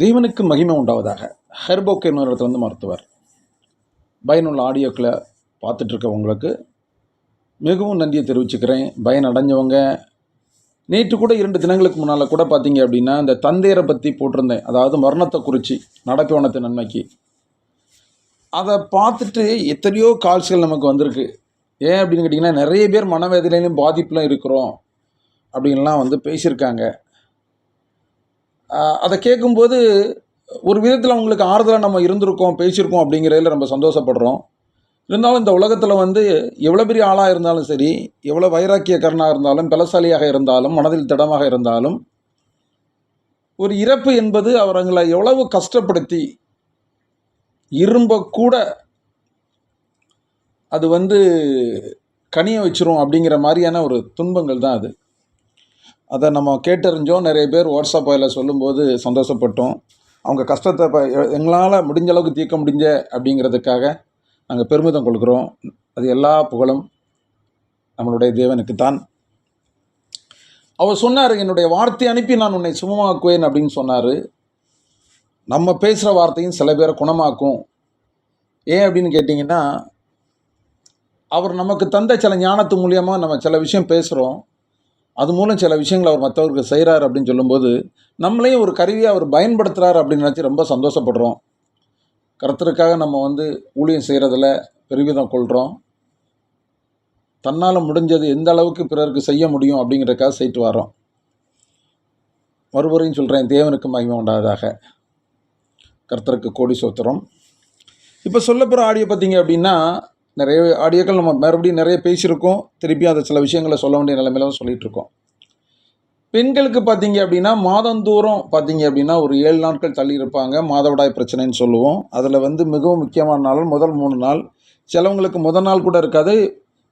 தேவனுக்கு மகிமை உண்டாவதாக. ஹெர்போக் என்னும் மருத்துவர். பயனுள்ள ஆடியோக்களை பார்த்துட்ருக்க உங்களுக்கு மிகவும் நன்றியை தெரிவிச்சுக்கிறேன். பயன் அடைஞ்சவங்க நேற்று கூட 2 தினங்களுக்கு முன்னால் கூட பார்த்தீங்க அப்படின்னா இந்த தந்தையரை பற்றி போட்டிருந்தேன். அதாவது மரணத்தை குறித்து நடப்பவனத்து நன்மைக்கு. அதை பார்த்துட்டு எத்தனையோ கால்ஸ்கள் நமக்கு வந்திருக்கு. ஏன் அப்படின்னு கேட்டிங்கன்னா நிறைய பேர் மனவேதனையிலும் பாதிப்புலாம் இருக்கிறோம் அப்படின்லாம் பேசியிருக்காங்க. அதை கேட்கும்போது ஒரு விதத்தில் அவங்களுக்கு ஆறுதலாக நம்ம இருந்திருக்கோம், பேசியிருக்கோம் அப்படிங்கிறதுல ரொம்ப சந்தோஷப்படுறோம். இருந்தாலும் இந்த உலகத்தில் எவ்வளோ பெரிய ஆளாக இருந்தாலும் சரி, எவ்வளோ வைராக்கியக்காரனாக இருந்தாலும், பலசாலியாக இருந்தாலும், மனதில் திடமாக இருந்தாலும், ஒரு இறப்பு என்பது அவங்களை எவ்வளவு கஷ்டப்படுத்தி இரும்ப கூட அது கனிய வச்சிரும் அப்படிங்கிற மாதிரியான ஒரு துன்பங்கள் தான் அது. அதை நம்ம கேட்டறிஞ்சோம். நிறைய பேர் வாட்ஸ்அப் வாயில சொல்லும்போது சந்தோஷப்பட்டோம். அவங்க கஷ்டத்தை எங்களால் முடிஞ்ச அளவுக்கு தீர்க்க முடிஞ்ச அப்படிங்கிறதுக்காக நாங்கள் பெருமிதம் கொள்கிறோம். அது எல்லா புகழும் நம்மளுடைய தேவனுக்குத்தான். அவர் சொன்னார், என்னுடைய வார்த்தை அனுப்பி நான் உன்னை சுகமாக்குவேன் அப்படின்னு சொன்னார். நம்ம பேசுகிற வார்த்தையும் சில பேரை குணமாக்கும். ஏன் அப்படின்னு கேட்டிங்கன்னா, அவர் நமக்கு தந்த சில ஞானத்து மூலியமாக நம்ம சில விஷயம் பேசுகிறோம். அது மூலம் சில விஷயங்களை அவர் மற்றவருக்கு செய்கிறார் அப்படின்னு சொல்லும்போது நம்மளையும் ஒரு கருவியாக அவர் பயன்படுத்துகிறார் அப்படின்னு நினச்சி ரொம்ப சந்தோஷப்படுறோம். கர்த்தருக்காக நம்ம ஊழியம் செய்கிறதில் பெருமிதம் கொள்கிறோம். தன்னால் முடிஞ்சது எந்த அளவுக்கு பிறருக்கு செய்ய முடியும் அப்படிங்கிறதுக்காக செய்துட்டு வரோம். மறுபடியும் சொல்கிறேன், தேவனுக்கு மகிமை உண்டாவதாக. கர்த்தருக்கு கோடி சோத்திரம். இப்போ சொல்லப்போகிற ஆடியோ பார்த்தீங்க அப்படின்னா நிறைய ஆடியோக்கள் நம்ம மறுபடியும் நிறைய பேசியிருக்கோம். திருப்பி அதை சில விஷயங்களை சொல்ல வேண்டிய நிலைமையில தான் சொல்லிகிட்ருக்கோம். பெண்களுக்கு பார்த்தீங்க அப்படின்னா மாதந்தோறும் பார்த்தீங்க அப்படின்னா ஒரு 7 நாட்கள் தள்ளி இருப்பாங்க. மாதவிடாய் பிரச்சனைன்னு சொல்லுவோம். அதில் மிகவும் முக்கியமான நாள் முதல் 3 நாள். சிலவங்களுக்கு முதல் நாள் கூட இருக்காது,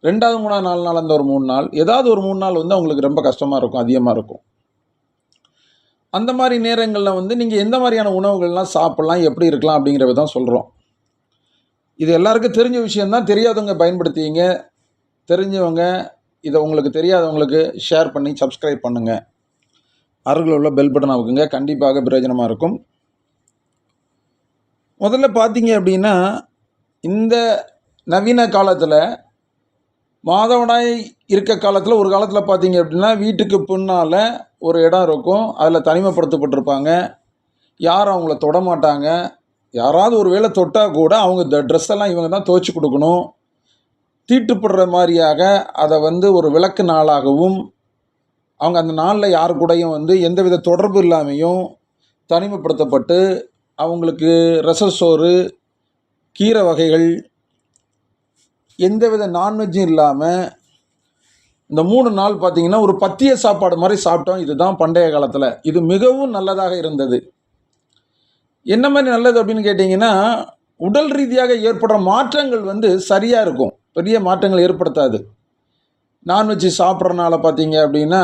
2வது 3வது 4 நாள், அந்த ஒரு 3 நாள், ஏதாவது ஒரு 3 நாள் அவங்களுக்கு ரொம்ப கஷ்டமாக இருக்கும், அதிகமாக இருக்கும். அந்த மாதிரி நேரங்களில் நீங்கள் எந்த மாதிரியான உணவுகள்லாம் சாப்பிட்லாம், எப்படி இருக்கலாம் அப்படிங்கிறத தான் சொல்கிறோம். இது எல்லாருக்கும் தெரிஞ்ச விஷயந்தான். தெரியாதவங்க பயன்படுத்திங்க, தெரிஞ்சவங்க இதை உங்களுக்கு தெரியாதவங்களுக்கு ஷேர் பண்ணி சப்ஸ்கிரைப் பண்ணுங்கள். அருகில் உள்ள பெல் பட்டன் அமுக்குங்க, கண்டிப்பாக பிரயோஜனமாக இருக்கும். முதல்ல பார்த்தீங்க அப்படின்னா இந்த நவீன காலத்தில் மாதவிடாய் இருக்க காலத்தில் ஒரு காலத்தில் பார்த்தீங்க அப்படின்னா வீட்டுக்கு பின்னால் ஒரு இடம் இருக்கும். அதில் தனிமைப்படுத்தப்பட்டிருப்பாங்க. யாரும் அவங்கள தொடமாட்டாங்க. யாராவது ஒரு வேளை தொட்டால் கூட அவங்க ட்ரெஸ் எல்லாம் இவங்க தான் துவைச்சி கொடுக்கணும். தீட்டுப்படுற மாதிரியாக அதை ஒரு விளக்கு நாளாகவும், அவங்க அந்த நாளில் யாரு கூடயும் எந்தவித தொடர்பு இல்லாமையும் தனிமைப்படுத்தப்பட்டு அவங்களுக்கு ரசசோறு, கீரை வகைகள், எந்தவித நான்வெஜ்ஜும் இல்லாமல் இந்த 3 நாள் பார்த்திங்கன்னா ஒரு பத்திய சாப்பாடு மாதிரி சாப்பிட்டோம். இதுதான் பண்டைய காலத்தில். இது மிகவும் நல்லதாக இருந்தது. என்ன மாதிரி நல்லது அப்படின்னு கேட்டிங்கன்னா, உடல் ரீதியாக ஏற்படுற மாற்றங்கள் சரியாக இருக்கும். பெரிய மாற்றங்கள் ஏற்படுத்தாது. நான்வெஜ் சாப்பிட்றனால பார்த்தீங்க அப்படின்னா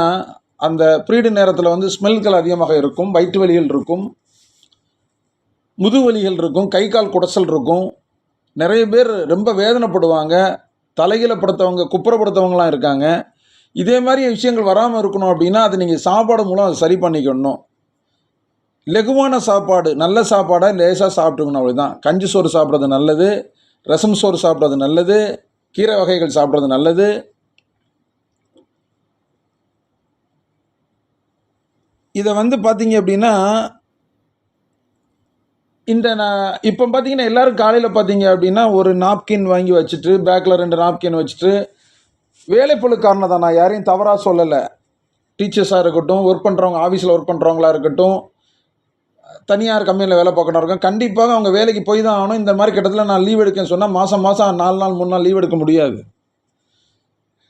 அந்த ப்ரீடு நேரத்தில் ஸ்மெல்கள் அதிகமாக இருக்கும், வயிற்று வலிகள் இருக்கும், முதுவலிகள் இருக்கும், கை கால் குடைச்சல் இருக்கும். நிறைய பேர் ரொம்ப வேதனைப்படுவாங்க. தலைகீழ படுத்தவங்க, குப்புறப்படுத்தவங்களாம் இருக்காங்க. இதே மாதிரி விஷயங்கள் வராமல் இருக்கணும் அப்படின்னா அது நீங்கள் சாப்பாடு மூலம் அதை சரி பண்ணிக்கணும். லகுவான சாப்பாடு, நல்ல சாப்பாடாக லேசாக சாப்பிட்டுக்கணும், அவ்வளோதான். கஞ்சி சோறு சாப்பிட்றது நல்லது, ரசம் சோறு சாப்பிட்றது நல்லது, கீரை வகைகள் சாப்பிட்றது நல்லது. இதை பார்த்தீங்க அப்படின்னா இப்போ பார்த்தீங்கன்னா எல்லோரும் காலையில் பார்த்தீங்க அப்படின்னா ஒரு நாப்கின் வாங்கி வச்சுட்டு, பேக்கில் 2 நாப்கின் வச்சுட்டு, வேலைப்பளுக்காரனை தான், நான் யாரையும் தவறாக சொல்லலை. டீச்சர்ஸாக இருக்கட்டும், ஒர்க் பண்ணுறவங்க, ஆஃபீஸில் ஒர்க் பண்ணுறவங்களா இருக்கட்டும், தனியார் கம்பெனியில் வேலை பார்க்கணும் இருக்கும், கண்டிப்பாக அவங்க வேலைக்கு போய் தான் ஆகணும். இந்த மாதிரி கிட்டத்தில் நான் லீவ் எடுக்கன்னு சொன்னால் மாதம் 4 நாள் 3 நாள் லீவ் எடுக்க முடியாது.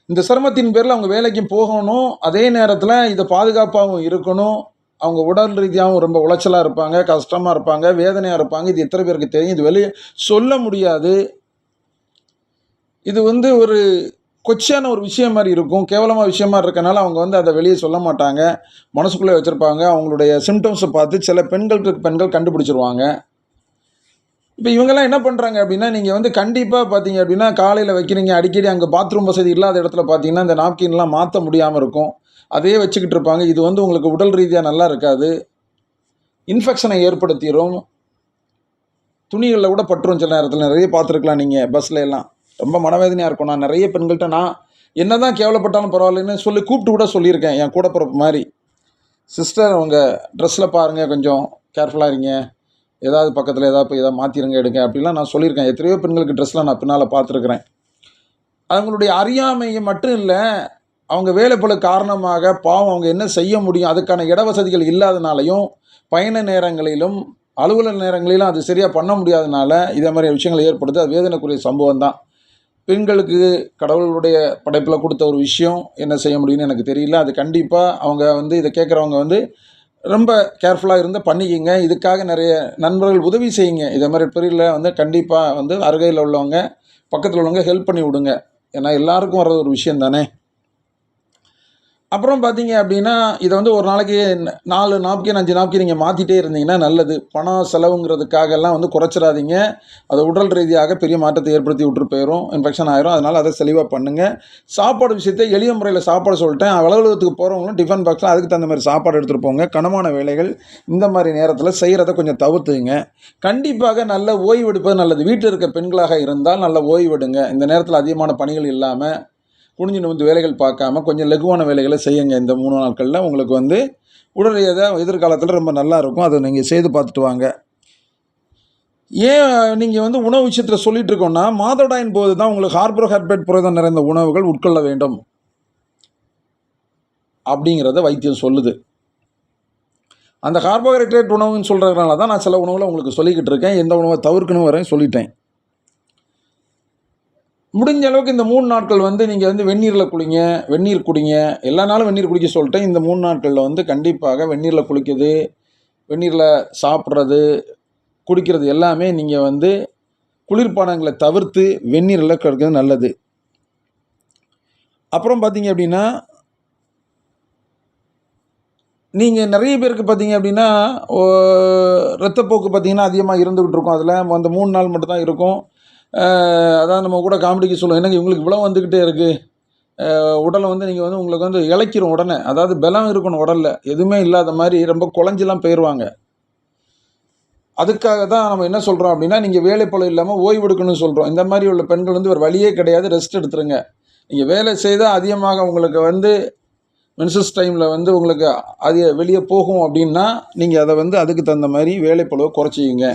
இந்த சிரமத்தின் பேரில் அவங்க வேலைக்கு போகணும். அதே நேரத்தில் இதை பாதுகாப்பாகவும் இருக்கணும். அவங்க உடல் ரீதியாகவும் ரொம்ப உளைச்சலாக இருப்பாங்க, கஷ்டமாக இருப்பாங்க, வேதனையாக இருப்பாங்க. இது எத்தனை பேருக்கு தெரியும்? இது வெளியே சொல்ல முடியாது. இது ஒரு கொச்சையான ஒரு விஷயம் மாதிரி இருக்கும், கேவலமாக விஷயமா இருக்கனால அவங்க அதை வெளியே சொல்ல மாட்டாங்க, மனசுக்குள்ளே வச்சுருப்பாங்க. அவங்களுடைய சிம்டம்ஸை பார்த்து சில பெண்கள் கண்டுபிடிச்சிருவாங்க. இப்போ இவங்கெல்லாம் என்ன பண்ணுறாங்க அப்படின்னா, நீங்கள் கண்டிப்பாக பார்த்தீங்க அப்படின்னா காலையில் வைக்கிறீங்க, அடிக்கடி அங்கே பாத்ரூம் வசதி இல்லாத இடத்துல பார்த்தீங்கன்னா இந்த நாப்கின்லாம் மாற்ற முடியாமல் இருக்கும், அதே வச்சுக்கிட்டு இருப்பாங்க. இது உங்களுக்கு உடல் ரீதியாக நல்லா இருக்காது. இன்ஃபெக்ஷனை ஏற்படுத்திடும். துணிகளில் கூட பட்டுரும் சில நேரத்தில். நிறைய பார்த்துருக்கலாம் நீங்கள் பஸ்ஸில் எல்லாம். ரொம்ப மனவேதனையாக இருக்கும். நான் நிறைய பெண்கள்கிட்ட நான் என்ன தான் கேவலப்பட்டாலும் பரவாயில்லன்னு சொல்லி கூப்பிட்டு கூட சொல்லியிருக்கேன். என் கூட பிறப்பு மாதிரி, சிஸ்டர் உங்கள் ட்ரெஸ்ஸில் பாருங்கள், கொஞ்சம் கேர்ஃபுல்லாக இருங்க, ஏதாவது பக்கத்தில் ஏதாவது போய் ஏதாவது மாற்றிருங்க எடுங்க அப்படிலாம் நான் சொல்லியிருக்கேன். எத்தனையோ பெண்களுக்கு ட்ரெஸ்லாம் நான் பின்னால் பார்த்துருக்குறேன். அவங்களுடைய அறியாமையை மட்டும் இல்லை, அவங்க வேலைப்பளு காரணமாக பாவம் அவங்க என்ன செய்ய முடியும், அதுக்கான இடவசதிகள் இல்லாதனாலையும், பயண நேரங்களிலும் அலுவலக நேரங்களிலும் அது சரியாக பண்ண முடியாதனால இதே மாதிரி விஷயங்கள் ஏற்படுது. அது வேதனைக்குரிய சம்பவம் தான். பெண்களுக்கு கடவுளுடைய படைப்பில் கொடுத்த ஒரு விஷயம், என்ன செய்ய முடியும்னு எனக்கு தெரியல. அது கண்டிப்பாக அவங்க வந்து இதை கேட்குறவங்க வந்து ரொம்ப கேர்ஃபுல்லாக இருந்து பண்ணிக்கிங்க. இதுக்காக நிறைய நண்பர்கள் உதவி செய்யுங்க. இதே மாதிரி பிரிவில் வந்து கண்டிப்பாக வந்து அருகையில் உள்ளவங்க, பக்கத்தில் உள்ளவங்க ஹெல்ப் பண்ணி விடுங்க. ஏன்னா எல்லாருக்கும் வர்றது ஒரு விஷயம் தானே. அப்புறம் பார்த்தீங்க அப்படின்னா, இதை வந்து ஒரு நாளைக்கு 4 நாப்கின் 5 நாப்கின் நீங்கள் மாற்றிட்டே இருந்தீங்கன்னா நல்லது. பணம் செலவுங்கிறதுக்காகலாம் வந்து குறைச்சிடாதீங்க. அது உடல் ரீதியாக பெரிய மாற்றத்தை ஏற்படுத்தி விட்டுட்டு போயிடும், இன்ஃபெக்ஷன் ஆயிரும். அதனால் அதை தெளிவாக பண்ணுங்கள். சாப்பாடு விஷயத்தை எளிய முறையில் சாப்பாடு சொல்லிட்டேன். அலுவலகத்துக்கு போகிறவங்களும் டிஃபன் பாக்ஸில் அதுக்கு தகுந்த மாதிரி சாப்பாடு எடுத்துகிட்டு போங்க. கனமான வேலைகள் இந்த மாதிரி நேரத்தில் செய்கிறத கொஞ்சம் தவிர்த்துங்க. கண்டிப்பாக நல்ல ஓய்வு எடுப்பது நல்லது. வீட்டில் இருக்க பெண்களாக இருந்தால் நல்ல ஓய்வெடுங்க. இந்த நேரத்தில் அதிகமான பணிகள் இல்லாமல் குனிஞ்சு நிமிர்ந்து வேலைகள் பார்க்காம கொஞ்சம் லகுவான வேலைகளை செய்யுங்க. இந்த 3 நாட்களில் உங்களுக்கு வந்து உடல் ரீதியாக எதிர்காலத்தில் ரொம்ப நல்லா இருக்கும். அதை நீங்கள் செய்து பார்த்துட்டு வாங்க. ஏன் நீங்கள் வந்து உணவு விஷயத்தில் சொல்லிகிட்டு இருக்கோன்னா, மாதவிடாயின் போது தான் உங்களுக்கு கார்போஹைட்ரேட் புரதம் நிறைந்த உணவுகள் உட்கொள்ள வேண்டும் அப்படிங்கிறத வைத்தியம் சொல்லுது. அந்த கார்போஹைட்ரேட் உணவுன்னு சொல்கிறதுனால தான் நான் சில உணவுகளை உங்களுக்கு சொல்லிக்கிட்டு இருக்கேன். எந்த உணவை தவிர்க்கணும் வரையும் சொல்லிட்டேன். முடிஞ்ச அளவுக்கு இந்த 3 நாட்கள் வந்து நீங்கள் வந்து வெந்நீரில் குளிங்க, வெந்நீர் குடிங்க. எல்லா நாளும் வெந்நீர் குடிக்க சொல்லிட்டேன். இந்த 3 நாட்களில் வந்து கண்டிப்பாக வெந்நீரில் குளிக்கிறது, வெந்நீரில் சாப்பிட்றது, குடிக்கிறது எல்லாமே நீங்கள் வந்து குளிர்பானங்களை தவிர்த்து வெந்நீரில் இருக்கிறது நல்லது. அப்புறம் பார்த்தீங்க அப்படின்னா, நீங்கள் நிறைய பேருக்கு பார்த்தீங்க அப்படின்னா இரத்தப்போக்கு பார்த்தீங்கன்னா அதிகமாக இருந்துக்கிட்டு இருக்கும். அதில் அந்த 3 நாள் மட்டும் தான் இருக்கும். அதான் நம்ம கூட காமெடிக்கு சொல்லுவோம், என்னங்க இவங்களுக்கு இவ்வளோ வந்துக்கிட்டே இருக்குது, உடலை வந்து நீங்கள் வந்து உங்களுக்கு வந்து இளைக்கிறோம் உடனே. அதாவது பலம் இருக்கணும் உடலில், எதுவுமே இல்லாத மாதிரி ரொம்ப குழஞ்செல்லாம் போயிடுவாங்க. அதுக்காக தான் நம்ம என்ன சொல்கிறோம் அப்படின்னா, நீங்கள் வேலைப்பளு இல்லாமல் ஓய்வு எடுக்கணும்னு சொல்கிறோம். இந்த மாதிரி உள்ள பெண்கள் வந்து ஒரு வழியே கிடையாது, ரெஸ்ட் எடுத்துருங்க. நீங்கள் வேலை செய்தால் அதிகமாக உங்களுக்கு வந்து மென்சஸ் டைமில் வந்து உங்களுக்கு அது வெளியே போகும் அப்படின்னா, நீங்கள் அதை வந்து அதுக்கு தகுந்த மாதிரி வேலைப்பளுவை குறைச்சிக்கிங்க.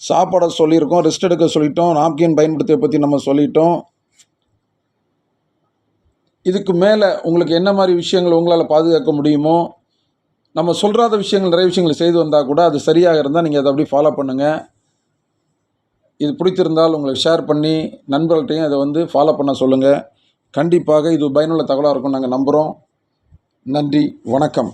சாப்பாடை சொல்லியிருக்கோம், ரெஸ்ட் எடுக்க சொல்லிட்டோம், நாப்கின் பயன்படுத்துவதை பற்றி நம்ம சொல்லிட்டோம். இதுக்கு மேலே உங்களுக்கு என்ன மாதிரி விஷயங்கள் உங்களால் பாதுகாக்க முடியுமோ, நம்ம சொல்கிறாத விஷயங்கள் நிறைய விஷயங்கள் செய்து வந்தால் கூட அது சரியாக இருந்தால் நீங்கள் அதை அப்படியே ஃபாலோ பண்ணுங்கள். இது பிடித்திருந்தால் உங்களுக்கு ஷேர் பண்ணி நண்பர்கள்ட்டையும் அதை வந்து ஃபாலோ பண்ண சொல்லுங்கள். கண்டிப்பாக இது பயனுள்ள தகவலாக இருக்கும்னு நாங்கள் நம்புகிறோம். நன்றி, வணக்கம்.